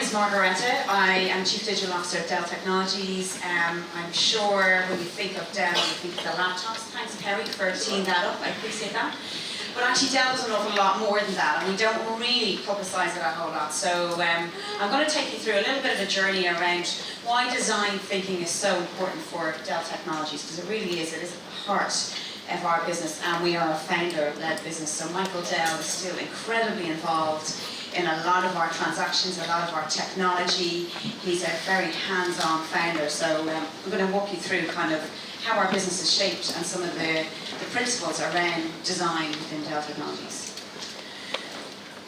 is Margarete. I am Chief Digital Officer at Dell Technologies. I'm sure when you think of Dell, you think of the laptops. Thanks, Perry, for teeing that up. I appreciate that. But actually, Dell does an awful lot more than that, and we don't really publicise it a whole lot. So I'm going to take you through a little bit of a journey around why design thinking is so important for Dell Technologies, because it really is. It is at the heart of our business, and we are a founder-led business. So Michael Dell is still incredibly involved in a lot of our transactions, a lot of our technology. He's a very hands-on founder. So I'm going to walk you through kind of how our business is shaped and some of the principles around design within Dell Technologies.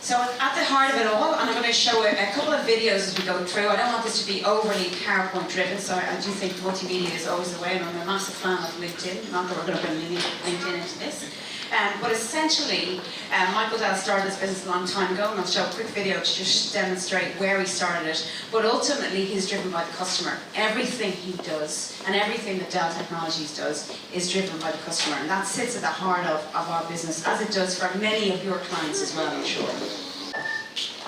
So at the heart of it all, and I'm going to show a couple of videos as we go through. I don't want this to be overly PowerPoint driven, so I do think multimedia is always the way, and I'm a massive fan of LinkedIn. Not that we're going to bring LinkedIn into this. But essentially, Michael Dell started this business a long time ago, and I'll show a quick video to just demonstrate where he started it. But ultimately, he's driven by the customer. Everything he does, and everything that Dell Technologies does, is driven by the customer. And that sits at the heart of our business, as it does for many of your clients as well, I'm sure.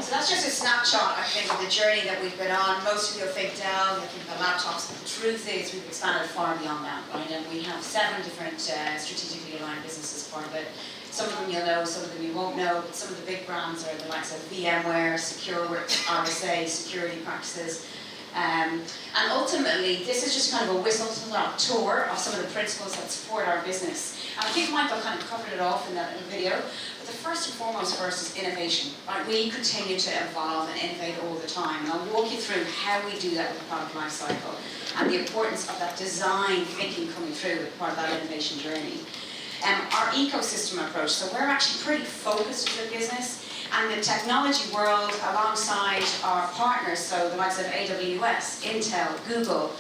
So that's just a snapshot, I think, of the journey that we've been on. Most of you will think Dell, you think the laptops, but the truth is we've expanded far beyond that, right? And we have 7 different strategically aligned businesses part of it. Some of them you'll know, some of them you won't know, but some of the big brands are the likes of VMware, SecureWorks, RSA, security practices. And ultimately, this is just kind of a whistle-stop tour of some of the principles that support our business. And I think Michael kind of covered it off in that little video. But the first and foremost for us is innovation. Right? We continue to evolve and innovate all the time. And I'll walk you through how we do that with the product life cycle and the importance of that design thinking coming through as part of that innovation journey. Our ecosystem approach. So we're actually pretty focused as a business. And the technology world, alongside our partners, so the likes of AWS, Intel, Google,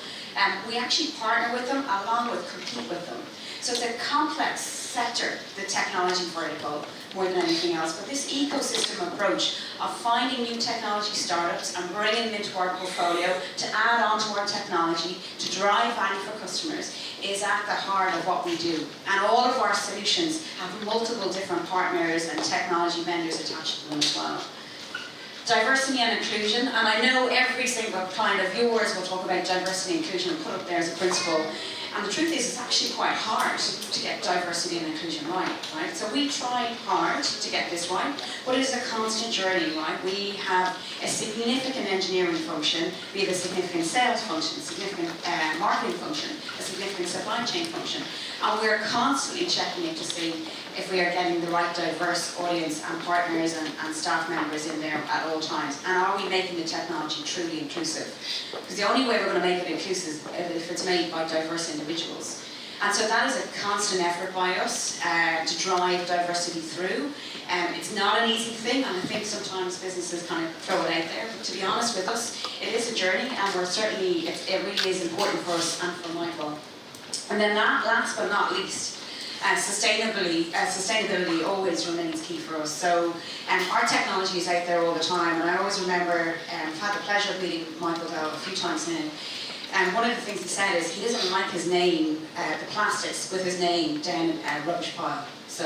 we actually partner with them along with compete with them. So it's a complex sector, the technology vertical, more than anything else. But this ecosystem approach of finding new technology startups and bringing them into our portfolio to add on to our technology, to drive value for customers, is at the heart of what we do. And all of our solutions have multiple different partners and technology vendors attached to them as well. Diversity and inclusion, and I know every single client of yours will talk about diversity and inclusion and put up there as a principle. And the truth is, it's actually quite hard to get diversity and inclusion right? So we try hard to get this right, but it is a constant journey, right? We have a significant engineering function, we have a significant sales function, a significant marketing function, a significant supply chain function, and we're constantly checking it to see if we are getting the right diverse audience and partners and staff members in there at all times. And are we making the technology truly inclusive? Because the only way we're going to make it inclusive is if it's made by diverse individuals. And so that is a constant effort by us to drive diversity through. It's not an easy thing, and I think sometimes businesses kind of throw it out there. But to be honest with us, it is a journey, and we're certainly, it really is important for us and for Michael. And then last but not least, sustainability always remains key for us. So our technology is out there all the time, and I always remember, I've had the pleasure of meeting Michael Dell a few times now, and one of the things he said is he doesn't like his name, the plastics with his name down a rubbish pile. So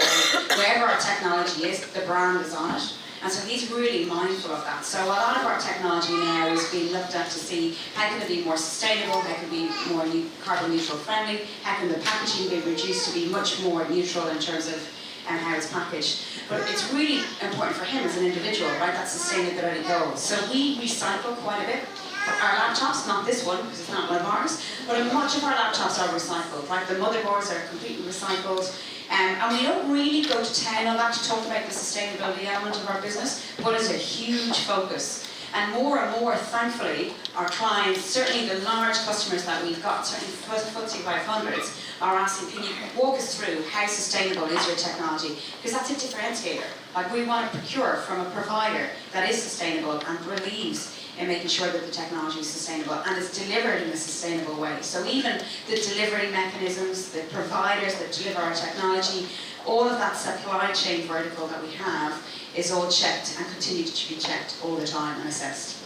wherever our technology is, the brand is on it. And so he's really mindful of that. So a lot of our technology now is being looked at to see how can it be more sustainable, how can it be more carbon neutral friendly, how can the packaging be reduced to be much more neutral in terms of how it's packaged. But it's really important for him as an individual, right, that sustainability goal. So we recycle quite a bit. Our laptops, not this one, because it's not one of ours, but much of our laptops are recycled, right? The motherboards are completely recycled. And we don't really go to town on that to talk about the sustainability element of our business, but it's a huge focus. And more, thankfully, our clients, certainly the large customers that we've got, certainly FTSE 500s, are asking, can you walk us through how sustainable is your technology? Because that's a differentiator. Like, we want to procure from a provider that is sustainable and believes in making sure that the technology is sustainable and is delivered in a sustainable way. So even the delivery mechanisms, the providers that deliver our technology, all of that supply chain vertical that we have is all checked and continues to be checked all the time and assessed.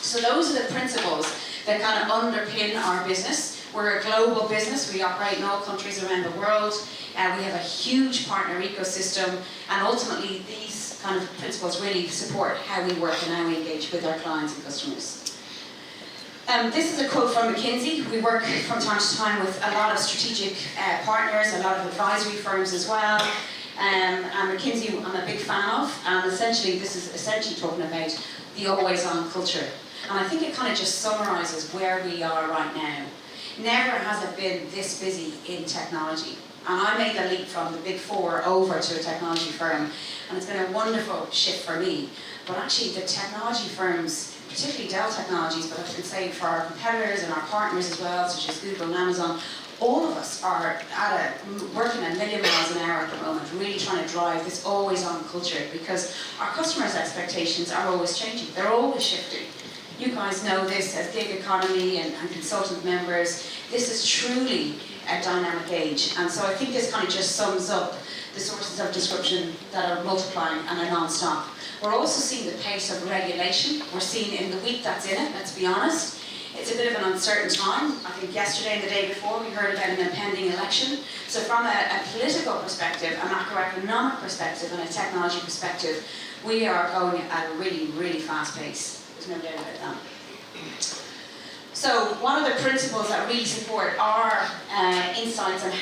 So those are the principles that kind of underpin our business. We're a global business. We operate in all countries around the world. We have a huge partner ecosystem, and ultimately these kind of principles really support how we work and how we engage with our clients and customers. This is a quote from McKinsey. We work from time to time with a lot of strategic partners, a lot of advisory firms as well. And McKinsey I'm a big fan of, and essentially this is essentially talking about the always-on culture. And I think it kind of just summarises where we are right now. Never has it been this busy in technology. And I made the leap from the big four over to a technology firm, and it's been a wonderful shift for me. But actually the technology firms, particularly Dell Technologies, but I should say for our competitors and our partners as well, such as Google and Amazon, all of us are working a million miles an hour at the moment, really trying to drive this always-on culture, because our customers' expectations are always changing. They're always shifting. You guys know this as gig economy and consultant members. This is truly a dynamic age. And so I think this kind of just sums up the sources of disruption that are multiplying and are non-stop. We're also seeing the pace of regulation. We're seeing in the week that's in it, let's be honest. It's a bit of an uncertain time. I think yesterday and the day before we heard about an impending election. So from a political perspective, a macroeconomic perspective and a technology perspective, we are going at a really, really fast pace. There's no doubt about that. So what are the principles that really support our insights and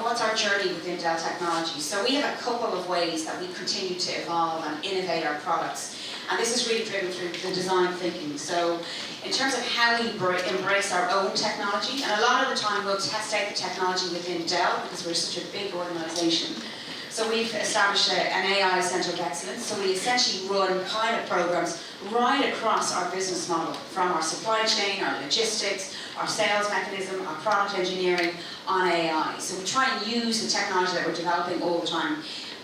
what's our journey within Dell Technologies? So we have a couple of ways that we continue to evolve and innovate our products. And this is really driven through the design thinking. So in terms of how we embrace our own technology, and a lot of the time we'll test out the technology within Dell because we're such a big organization. So we've established an AI Centre of Excellence. So we essentially run pilot programs right across our business model, from our supply chain, our logistics, our sales mechanism, our product engineering on AI. So we try and use the technology that we're developing all the time.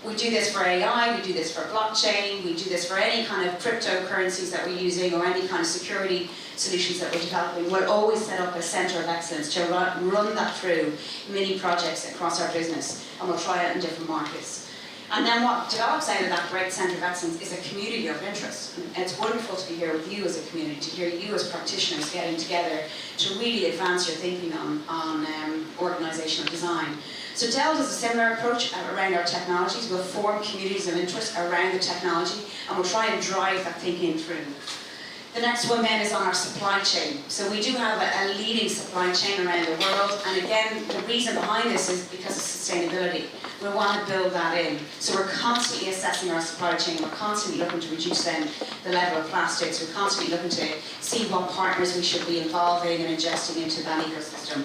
We do this for AI, we do this for blockchain, we do this for any kind of cryptocurrencies that we're using or any kind of security solutions that we're developing. We'll always set up a centre of excellence to run that through mini projects across our business, and we'll try it in different markets. And then what develops out of that great centre of excellence is a community of interest. And it's wonderful to be here with you as a community, to hear you as practitioners getting together to really advance your thinking on organisational design. So Dell does a similar approach around our technologies. We'll form communities of interest around the technology, and we'll try and drive that thinking through. The next one then is on our supply chain. So we do have a leading supply chain around the world, and again, the reason behind this is because of sustainability. We want to build that in. So we're constantly assessing our supply chain. We're constantly looking to reduce then the level of plastics. We're constantly looking to see what partners we should be involving and ingesting into that ecosystem.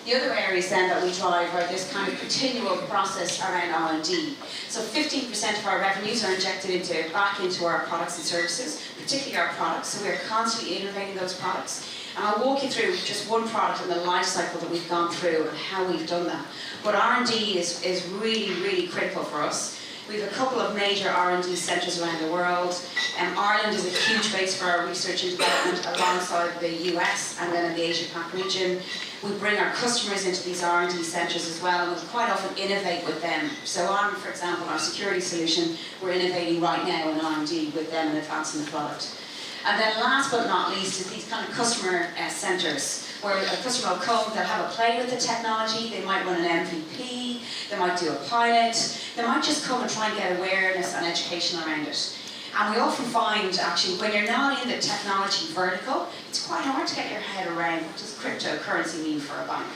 The other areas then that we drive are this kind of continual process around R&D. So 15% of our revenues are injected back into our products and services, particularly our products. So we're constantly innovating those products. And I'll walk you through just one product and the life cycle that we've gone through and how we've done that. But R&D is really, really critical for us. We have a couple of major R&D centres around the world. Ireland is a huge base for our research and development alongside the US and then in the Asia-Pac region. We bring our customers into these R&D centres as well, and we quite often innovate with them. So on, for example, our security solution, we're innovating right now in R&D with them and advancing the product. And then last but not least is these kind of customer centres, where a customer will come, they'll have a play with the technology, they might run an MVP, they might do a pilot, they might just come and try and get awareness and education around it. And we often find, actually, when you're not in the technology vertical, it's quite hard to get your head around what does cryptocurrency mean for a bank.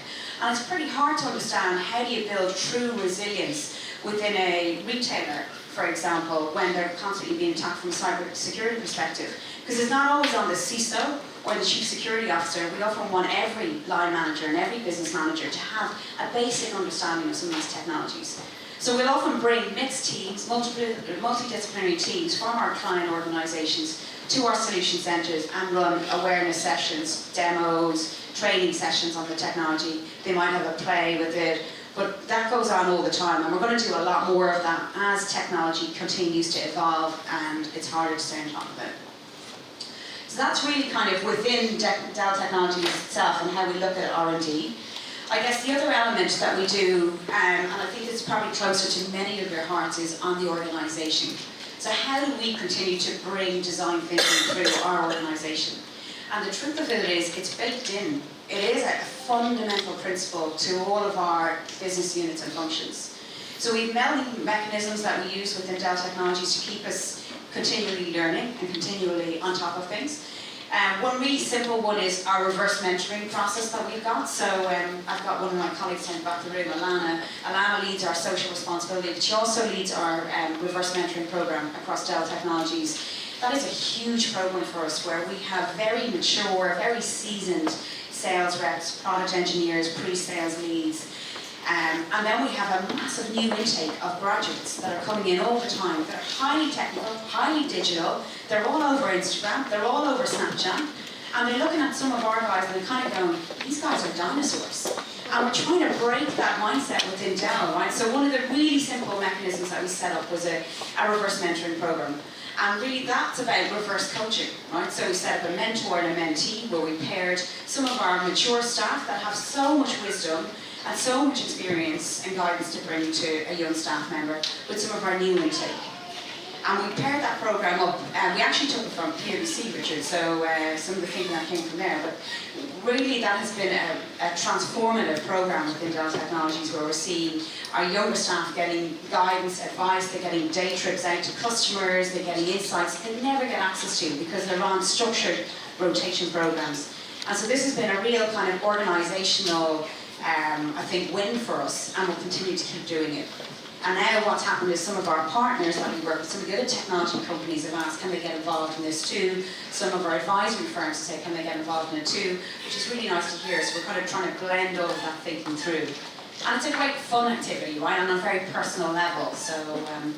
And it's pretty hard to understand how do you build true resilience within a retailer, for example, when they're constantly being attacked from a cyber security perspective. Because it's not always on the CISO or the chief security officer. We often want every line manager and every business manager to have a basic understanding of some of these technologies. So we'll often bring mixed teams, multidisciplinary teams from our client organisations to our solution centres and run awareness sessions, demos, training sessions on the technology. They might have a play with it, but that goes on all the time, and we're going to do a lot more of that as technology continues to evolve and it's harder to stay on top of it. So that's really kind of within Dell Technologies itself and how we look at R&D. I guess the other element that we do, and I think it's probably closer to many of your hearts, is on the organisation. So how do we continue to bring design thinking through our organisation? And the truth of it is, it's baked in. It is a fundamental principle to all of our business units and functions. So we have many mechanisms that we use within Dell Technologies to keep us continually learning and continually on top of things. One really simple one is our reverse mentoring process that we've got. So I've got one of my colleagues in the back of the room, Alana. Alana leads our social responsibility, but she also leads our reverse mentoring program across Dell Technologies. That is a huge program for us where we have very mature, very seasoned sales reps, product engineers, pre-sales leads. And then we have a massive new intake of graduates that are coming in all the time. They're highly technical, highly digital. They're all over Instagram. They're all over Snapchat. And they're looking at some of our guys and they're kind of going, these guys are dinosaurs. And we're trying to break that mindset within Dell, right? So one of the really simple mechanisms that we set up was a reverse mentoring program. And really that's about reverse coaching, right? So we set up a mentor and a mentee where we paired some of our mature staff that have so much wisdom and so much experience and guidance to bring to a young staff member with some of our new intake. And we paired that program up, and we actually took it from PwC, Richard, so some of the thinking that came from there. But really that has been a transformative program within Dell Technologies where we're seeing our younger staff getting guidance, advice, they're getting day trips out to customers, they're getting insights they never get access to because they're on structured rotation programs. And so this has been a real kind of organisational I think, win for us, and we'll continue to keep doing it. And now what's happened is some of our partners that we work with, some of the other technology companies have asked, can they get involved in this too? Some of our advisory firms say, can they get involved in it too? Which is really nice to hear, so we're kind of trying to blend all of that thinking through. And it's a great fun activity, right, on a very personal level, so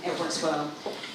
it works well.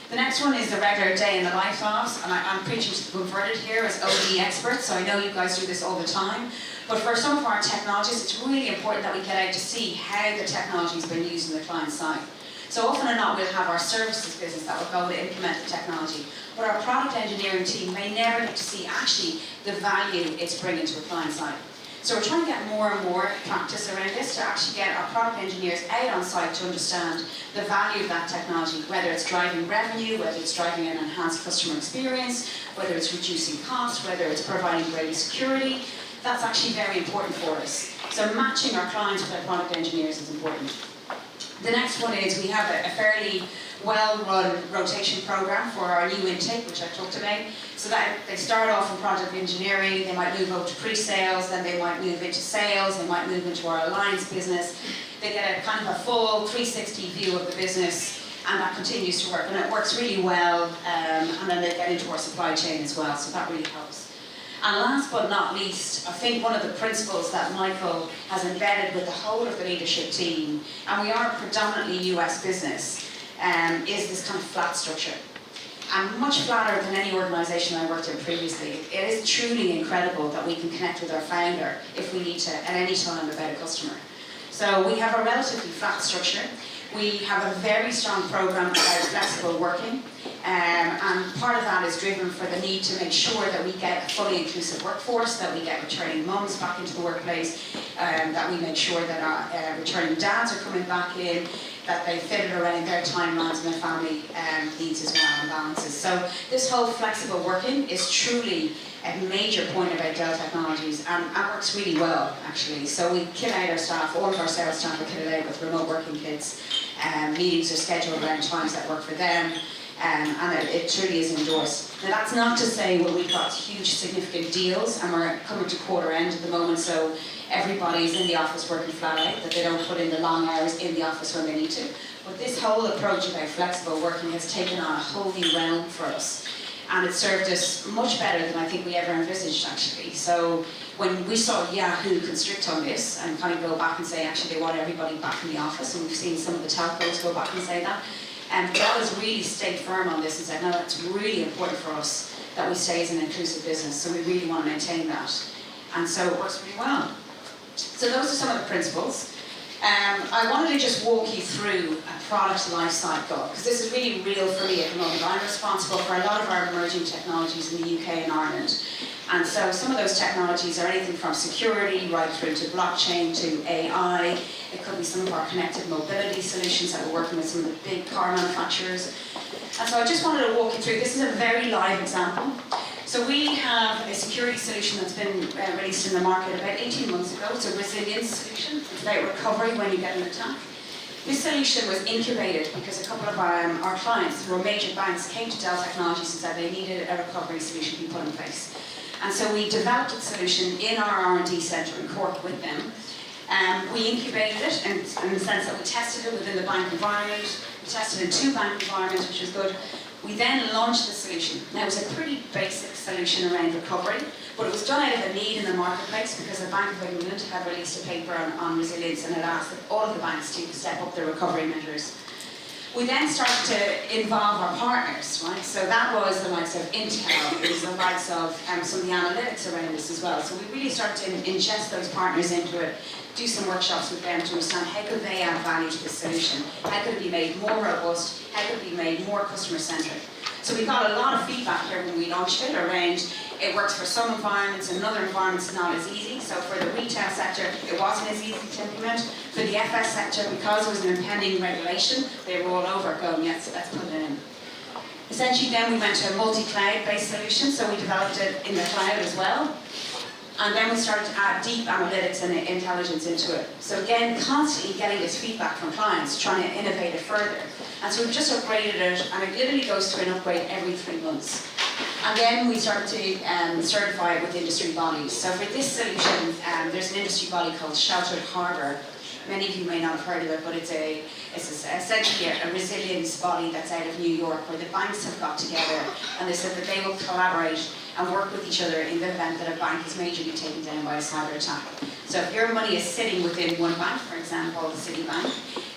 The next one is the regular day in the life of, and I'm preaching to the converted here as OD experts, so I know you guys do this all the time. But for some of our technologists, it's really important that we get out to see how the technology has been used on the client side. So often or not, we'll have our services business that will go to implement the technology, but our product engineering team may never get to see actually the value it's bringing to a client side. So we're trying to get more and more practice around this to actually get our product engineers out on site to understand the value of that technology, whether it's driving revenue, whether it's driving an enhanced customer experience, whether it's reducing costs, whether it's providing greater security. That's actually very important for us. So matching our clients with our product engineers is important. The next one is we have a fairly well-run rotation program for our new intake, which I talked about. So that they start off in product engineering, they might move over to pre-sales, then they might move into sales, they might move into our alliance business. They get a kind of a full 360 view of the business, and that continues to work, and it works really well, and then they get into our supply chain as well, so that really helps. And last but not least, I think one of the principles that Michael has embedded with the whole of the leadership team, and we are a predominantly US business, is this kind of flat structure. And much flatter than any organisation I worked in previously. It is truly incredible that we can connect with our founder if we need to at any time about a customer. So we have a relatively flat structure. We have a very strong program about flexible working. And part of that is driven for the need to make sure that we get a fully inclusive workforce, that we get returning mums back into the workplace, that we make sure that our returning dads are coming back in, that they fit it around their timelines and their family needs as well and balances. So this whole flexible working is truly a major point about Dell Technologies, and it works really well actually. So we kit out our staff, all of our sales staff are kitted out with remote working kits. Meetings are scheduled around times that work for them. And it truly is endorsed. Now that's not to say we've got huge significant deals and we're coming to quarter end at the moment, so everybody's in the office working flat out, that they don't put in the long hours in the office when they need to. But this whole approach about flexible working has taken on a whole new realm for us. And it served us much better than I think we ever envisaged actually. So when we saw Yahoo constrict on this and kind of go back and say actually they want everybody back in the office, and we've seen some of the telcos go back and say that, Dell has really stayed firm on this and said, no, that's really important for us that we stay as an inclusive business, so we really want to maintain that. And so it works really well. So those are some of the principles. I wanted to just walk you through a product life cycle, because this is really real for me at the moment. I'm responsible for a lot of our emerging technologies in the UK and Ireland. And so some of those technologies are anything from security right through to blockchain to AI. It could be some of our connected mobility solutions that we're working with some of the big car manufacturers. And so I just wanted to walk you through, this is a very live example. So we have a security solution that's been released in the market about 18 months ago. It's a resilience solution. It's about recovery when you get an attack. This solution was incubated because a couple of our clients, who were major banks, came to Dell Technologies and said they needed a recovery solution to be put in place. And so we developed a solution in our R&D centre in Cork with them. We incubated it in the sense that we tested it within the bank environment. We tested it in 2 bank environments, which was good. We then launched the solution. Now, it was a pretty basic solution around recovery, but it was done out of a need in the marketplace because the Bank of England had released a paper on resilience and had asked all of the banks to step up their recovery measures. We then started to involve our partners, right? So that was the likes of Intel, it was the likes of some of the analytics around this as well. So we really started to ingest those partners into it, do some workshops with them to understand how could they add value to this solution, how could it be made more robust, how could it be made more customer-centric. So we got a lot of feedback here when we launched it around it works for some environments and other environments it's not as easy. So for the retail sector, it wasn't as easy to implement. For the FS sector, because it was an impending regulation, they were all over going, yes, let's put it in. Essentially then we went to a multi-cloud based solution, so we developed it in the cloud as well. And then we started to add deep analytics and intelligence into it. So again, constantly getting this feedback from clients, trying to innovate it further. And so we've just upgraded it, and it literally goes through an upgrade every 3 months. And then we started to certify it with industry bodies. So for this solution, there's an industry body called Sheltered Harbour. Many of you may not have heard of it, but it's essentially a resilience body that's out of New York, where the banks have got together and they said that they will collaborate and work with each other in the event that a bank is majorly taken down by a cyber attack. So if your money is sitting within one bank, for example, Citibank,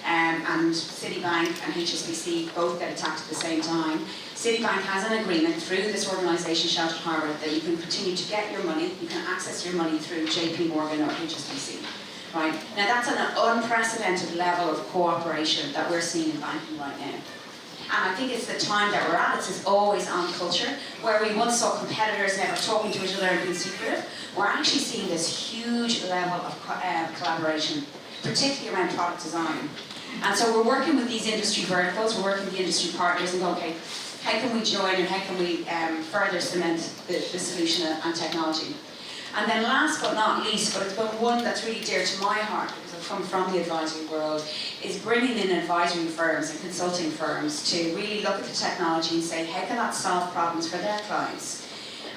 and Citibank and HSBC both get attacked at the same time, Citibank has an agreement through this organisation, Sheltered Harbour, that you can continue to get your money, you can access your money through JP Morgan or HSBC. Right? Now that's an unprecedented level of cooperation that we're seeing in banking right now. And I think it's the time that we're at. It's this always on culture, where we once saw competitors never talking to each other and being secretive. We're actually seeing this huge level of collaboration, particularly around product design. And so we're working with these industry verticals, we're working with the industry partners and go, okay, how can we join and how can we further cement the solution and technology? And then last but not least, but it's been one that's really dear to my heart because I've come from the advisory world, is bringing in advisory firms and consulting firms to really look at the technology and say, how can that solve problems for their clients?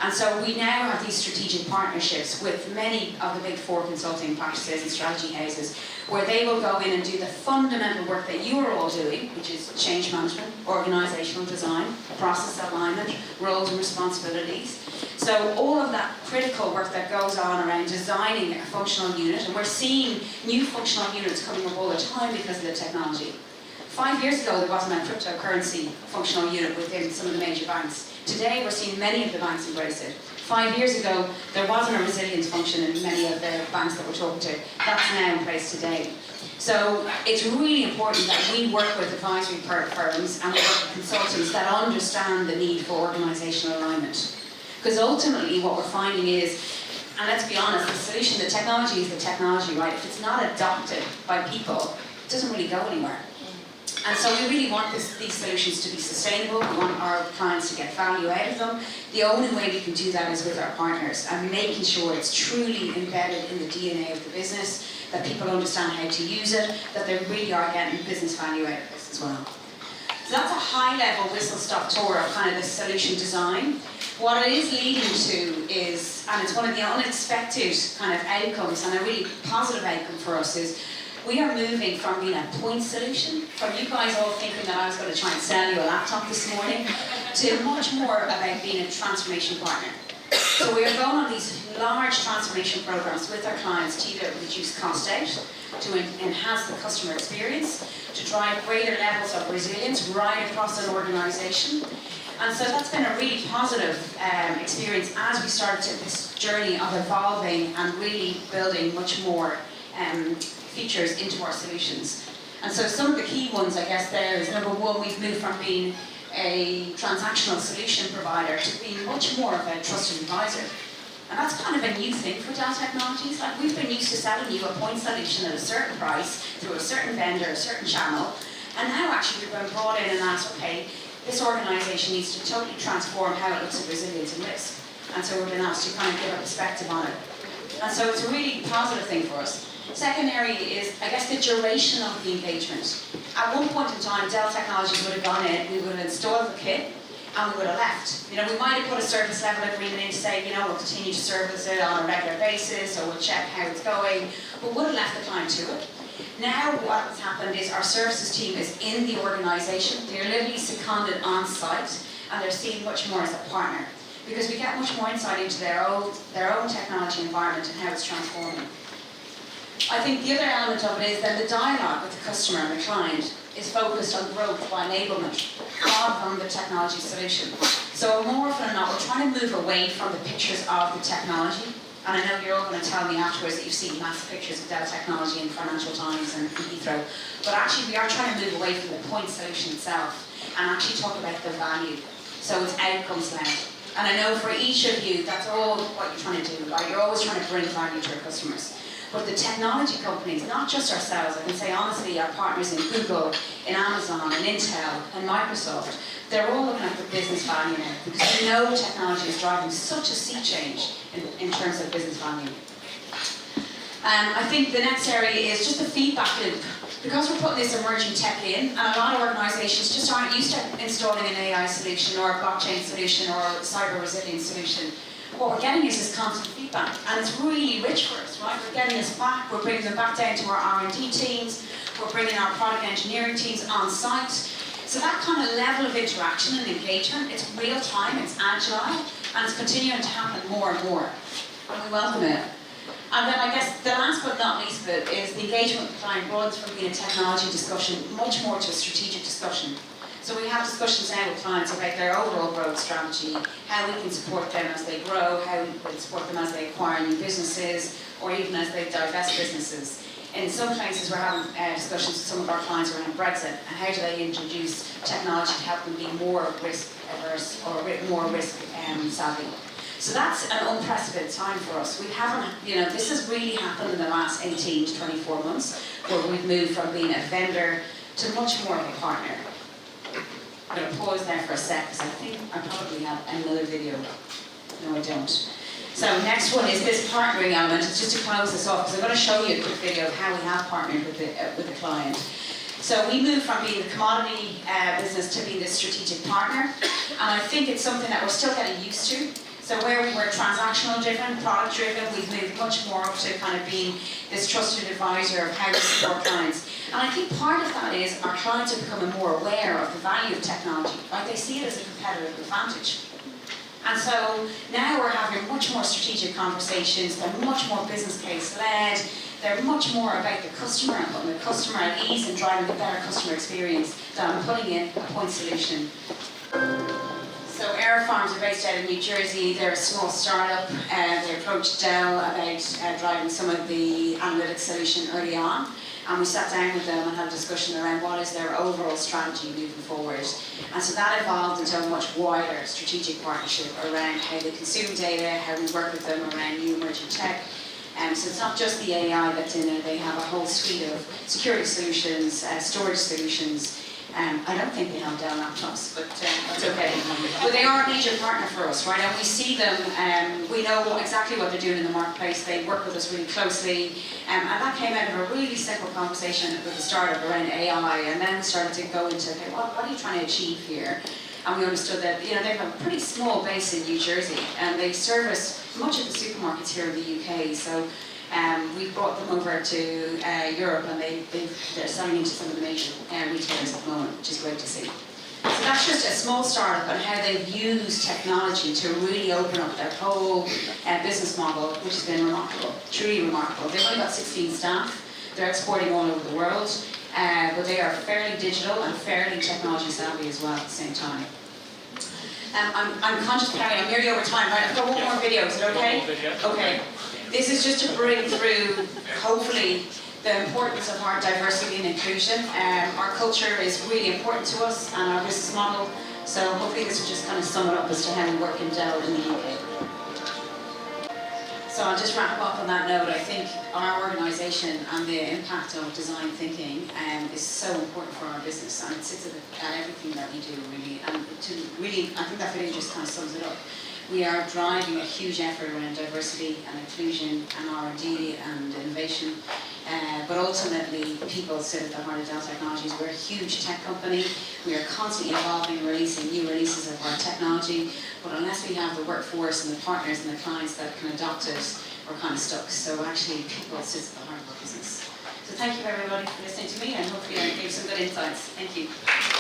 And so we now have these strategic partnerships with many of the big 4 consulting practices and strategy houses, where they will go in and do the fundamental work that you are all doing, which is change management, organisational design, process alignment, roles and responsibilities. So all of that critical work that goes on around designing a functional unit, and we're seeing new functional units coming up all the time because of the technology. 5 years ago, there wasn't a cryptocurrency functional unit within some of the major banks. Today, we're seeing many of the banks embrace it. 5 years ago, there wasn't a resilience function in many of the banks that we're talking to. That's now in place today. So it's really important that we work with advisory firms and we work with consultants that understand the need for organisational alignment. Because ultimately, what we're finding is, and let's be honest, the solution, the technology is the technology, right? If it's not adopted by people, it doesn't really go anywhere. And so we really want these solutions to be sustainable. We want our clients to get value out of them. The only way we can do that is with our partners and making sure it's truly embedded in the DNA of the business, that people understand how to use it, that they really are getting business value out of this as well. So that's a high-level whistle-stop tour of kind of the solution design. What it is leading to is, and it's one of the unexpected kind of outcomes, and a really positive outcome for us is, we are moving from being a point solution, from you guys all thinking that I was going to try and sell you a laptop this morning, to much more about being a transformation partner. So we are going on these large transformation programs with our clients to either reduce cost out, to enhance the customer experience, to drive greater levels of resilience right across an organisation. And so that's been a really positive experience as we started this journey of evolving and really building much more features into our solutions. And so some of the key ones, I guess, there is number one, we've moved from being a transactional solution provider to being much more of a trusted advisor. And that's kind of a new thing for Dell Technologies. Like, we've been used to selling you a point solution at a certain price through a certain vendor, a certain channel, and now actually we've been brought in and asked, okay, this organisation needs to totally transform how it looks at resilience and risk. And so we've been asked to kind of give a perspective on it. And so it's a really positive thing for us. Second area is, I guess, the duration of the engagement. At one point in time, Dell Technologies would have gone in, we would have installed the kit, and we would have left. You know, we might have put a service level agreement in to say, you know, we'll continue to service it on a regular basis, or we'll check how it's going, but would have left the client to it. Now what has happened is our services team is in the organisation. They're literally seconded on site, and they're seen much more as a partner, because we get much more insight into their own technology environment and how it's transforming. I think the other element of it is that the dialogue with the customer and the client is focused on growth by enablement rather than the technology solution. So more often than not, we're trying to move away from the pictures of the technology. And I know you're all going to tell me afterwards that you've seen massive pictures of Dell Technology in Financial Times and Heathrow. But actually we are trying to move away from the point solution itself and actually talk about the value. So it's outcomes led. And I know for each of you, that's all what you're trying to do, right? You're always trying to bring value to your customers. But the technology companies, not just ourselves, I can say honestly, our partners in Google, in Amazon, and Intel, and Microsoft, they're all looking at the business value now, because we know technology is driving such a sea change in terms of business value. I think the next area is just the feedback loop. Because we're putting this emerging tech in, and a lot of organisations just aren't used to installing an AI solution or a blockchain solution or a cyber resilience solution, what we're getting is this constant feedback, and it's really rich for us, right? We're getting this back, we're bringing them back down to our R&D teams, we're bringing our product engineering teams on site. So that kind of level of interaction and engagement, it's real time, it's agile, and it's continuing to happen more and more. And we welcome it. And then I guess the last but not least of it is the engagement with the client broadens from being a technology discussion much more to a strategic discussion. So we have discussions now with clients about their overall growth strategy, how we can support them as they grow, how we can support them as they acquire new businesses, or even as they divest businesses. In some cases, we're having discussions with some of our clients around Brexit, and how do they introduce technology to help them be more risk averse or more risk savvy. So that's an unprecedented time for us. We haven't, this has really happened in the last 18 to 24 months, where we've moved from being a vendor to much more of a partner. I'm going to pause there for a sec, because I think I probably have another video. No, I don't. So next one is this partnering element. It's just to close this off, because I'm going to show you a quick video of how we have partnered with the client. So we moved from being the commodity business to being the strategic partner, and I think it's something that we're still getting used to. So where we were transactional driven, product driven, we've moved much more up to kind of being this trusted advisor of how we support clients. And I think part of that is our clients are becoming more aware of the value of technology. Like, they see it as a competitive advantage. And so now we're having much more strategic conversations, they're much more business case led, they're much more about the customer and putting the customer at ease and driving a better customer experience than putting in a point solution. So Aerofarms are based out of New Jersey. They're a small startup. They approached Dell about driving some of the analytics solution early on. And we sat down with them and had a discussion around what is their overall strategy moving forward. And so that evolved into a much wider strategic partnership around how they consume data, how we work with them around new emerging tech. So it's not just the AI that's in there. They have a whole suite of security solutions, storage solutions. I don't think they have Dell laptops, but that's okay. But they are a major partner for us, right? And we see them, we know exactly what they're doing in the marketplace. They work with us really closely. And that came out of a really simple conversation with the startup around AI. And then we started to go into, okay, what are you trying to achieve here? And we understood that, they have a pretty small base in New Jersey. And they service much of the supermarkets here in the UK. So we brought them over to Europe, and they're selling into some of the major retailers at the moment, which is great to see. So that's just a small startup and how they've used technology to really open up their whole business model, which has been remarkable, truly remarkable. They've only got 16 staff. They're exporting all over the world, but they are fairly digital and fairly technology savvy as well at the same time. I'm conscious, Perry, I'm nearly over time, right? I've got one more video, is it okay? Okay. This is just to bring through, hopefully, the importance of our diversity and inclusion. Our culture is really important to us and our business model, so hopefully this will just kind of sum it up as to how we work in Dell in the UK. So I'll just wrap up on that note. I think our organisation and the impact of design thinking is so important for our business, and it sits at everything that we do, really. And I think that video just kind of sums it up. We are driving a huge effort around diversity and inclusion and R&D and innovation. But ultimately, people sit at the heart of Dell Technologies. We're a huge tech company. We are constantly evolving and releasing new releases of our technology. But unless we have the workforce and the partners and the clients that can adopt it, we're kind of stuck. So actually, people sit at the heart of our business. So thank you everybody for listening to me, and hopefully I gave some good insights. Thank you.